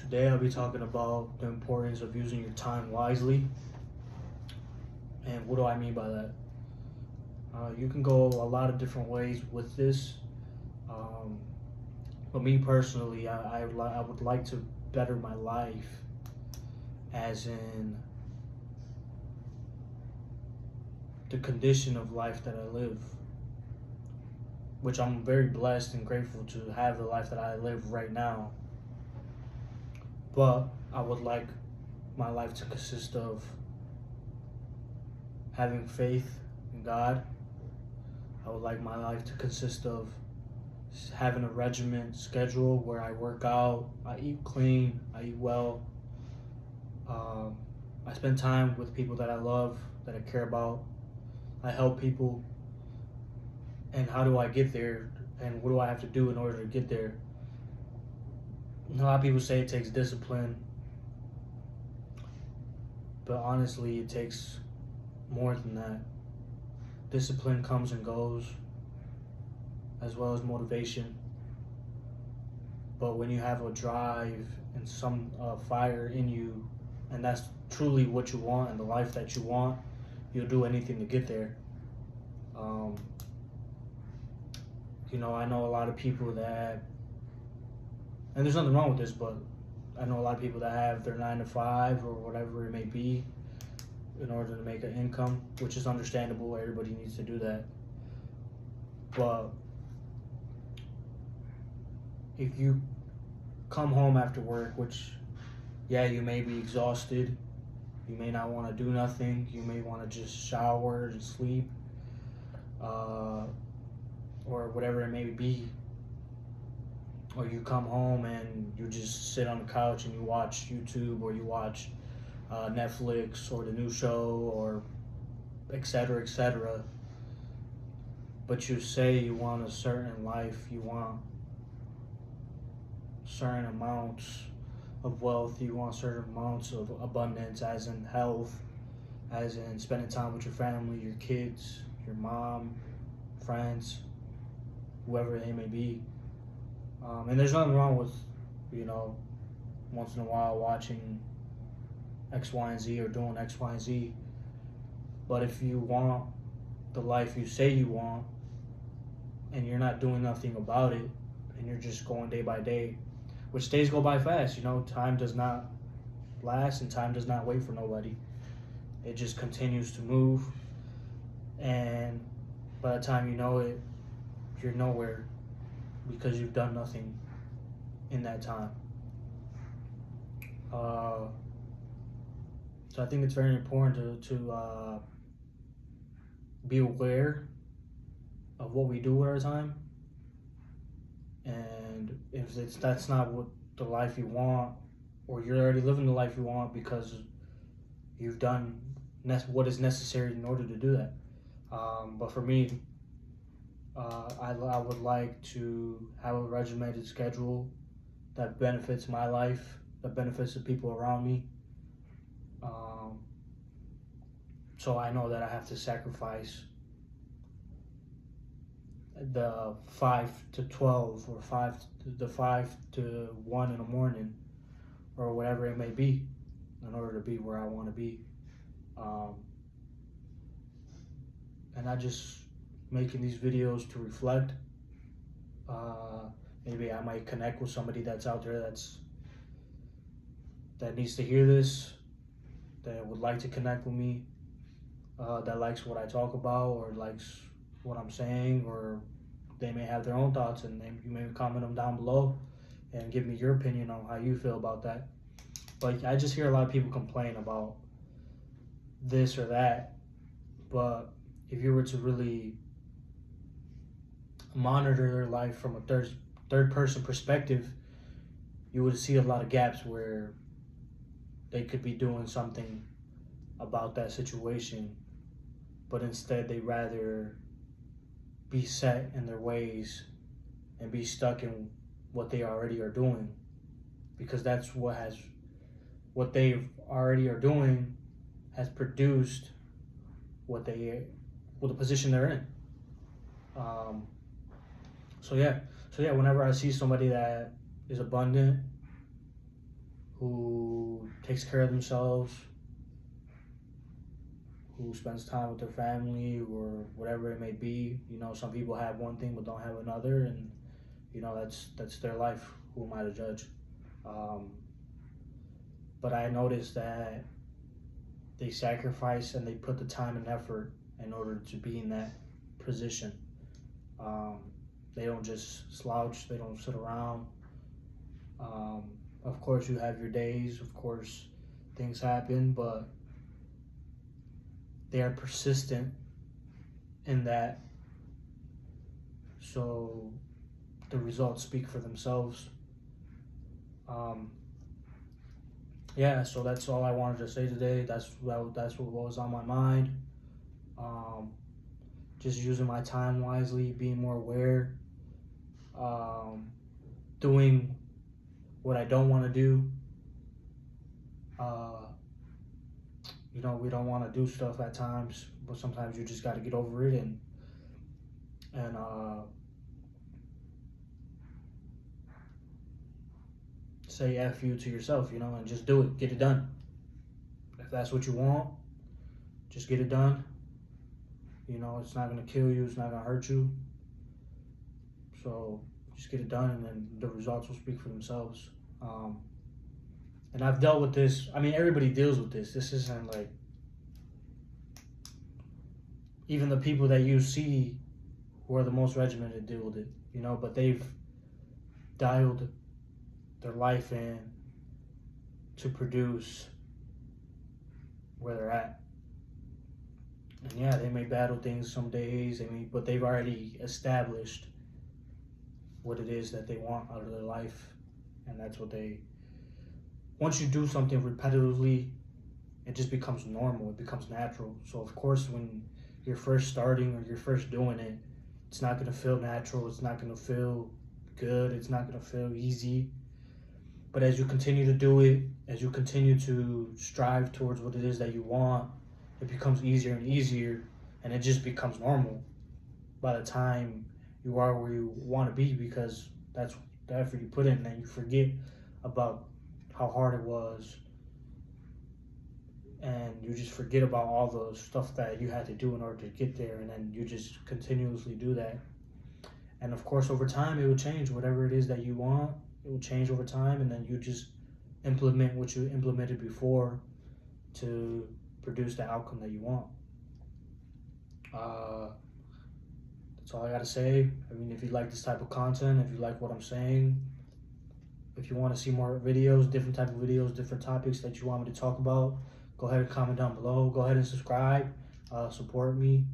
Today I'll be talking about the importance of using your time wisely. And what do I mean by that? You can go a lot of different ways with this. Um, but me personally, I would like to better my life, as in the condition of life that I live, which I'm very blessed and grateful to have the life that I live right now. But I would like my life to consist of having faith in God. I would like my life to consist of having a regiment schedule where I work out, I eat clean, I eat well. I spend time with people that I love, that I care about. I help people. And how do I get there? And what do I have to do in order to get there? A lot of people say it takes discipline, but honestly, it takes more than that. Discipline comes and goes, as well as motivation. But when you have a drive and some fire in you, and that's truly what you want and the life that you want, you'll do anything to get there. I know a lot of people that, and there's nothing wrong with this, but I know a lot of people that have their 9 to 5 or whatever it may be in order to make an income, which is understandable. Everybody needs to do that. But if you come home after work, which, yeah, you may be exhausted, you may not want to do nothing, you may want to just shower and sleep, or whatever it may be, or you come home and you just sit on the couch and you watch YouTube, or you watch Netflix or the new show, or etc., etc. But you say you want a certain life, you want certain amounts of wealth, you want certain amounts of abundance, as in health, as in spending time with your family, your kids, your mom, friends, whoever they may be. And there's nothing wrong with, once in a while watching X, Y, and Z, or doing X, Y, and Z. But if you want the life you say you want, and you're not doing nothing about it, and you're just going day by day, which days go by fast, time does not last, and time does not wait for nobody. It just continues to move, and by the time you know it, you're nowhere, because you've done nothing in that time. So I think it's very important to be aware of what we do with our time. And if that's not what the life you want, or you're already living the life you want because you've done what is necessary in order to do that. But for me, I would like to have a regimented schedule that benefits my life, that benefits the people around me. So I know that I have to sacrifice the 5 to 12, or 5 to 1 in the morning, or whatever it may be, in order to be where I want to be. And I just making these videos to reflect. Maybe I might connect with somebody that's out there that needs to hear this, that would like to connect with me, that likes what I talk about, or likes what I'm saying, or they may have their own thoughts, and you may comment them down below and give me your opinion on how you feel about that. But I just hear a lot of people complain about this or that. But if you were to really monitor their life from a third person perspective, you would see a lot of gaps where they could be doing something about that situation, but instead they rather be set in their ways and be stuck in what they already are doing, because that's what they already are doing has produced what the position they're in. So yeah, whenever I see somebody that is abundant, who takes care of themselves, who spends time with their family or whatever it may be. You know, some people have one thing but don't have another, and you know that's their life. Who am I to judge? Um, but I noticed that they sacrifice and they put the time and effort in order to be in that position. Um, they don't just slouch. They don't sit around. Um, of course, you have your days. Of course, things happen, but they are persistent in that. So the results speak for themselves. Um, yeah, so that's all I wanted to say today. That's what was on my mind. Um, just using my time wisely, being more aware, um, doing what I don't want to do. Uh, you know, we don't want to do stuff at times, but sometimes you just got to get over it and say F you to yourself, you know, and just do it. Get it done. If that's what you want, just get it done. You know, it's not going to kill you. It's not going to hurt you. So just get it done, and then the results will speak for themselves. And I've dealt with this. I mean, everybody deals with this. This isn't like, even the people that you see who are the most regimented deal with it, you know, but they've dialed their life in to produce where they're at. And yeah, they may battle things some days, but they've already established what it is that they want out of their life. And that's what once you do something repetitively, it just becomes normal. It becomes natural. So of course, when you're first starting or you're first doing it, it's not going to feel natural. It's not going to feel good. It's not going to feel easy. But as you continue to do it, as you continue to strive towards what it is that you want, it becomes easier and easier, and it just becomes normal by the time you are where you want to be, because that's the effort you put in, and then you forget about how hard it was, and you just forget about all the stuff that you had to do in order to get there, and then you just continuously do that. And of course, over time, it will change. Whatever it is that you want, it will change over time, and then you just implement what you implemented before to produce the outcome that you want. That's all I gotta say. I mean, if you like this type of content, if you like what I'm saying, if you want to see more videos, different type of videos, different topics that you want me to talk about, go ahead and comment down below. Go ahead and subscribe, support me.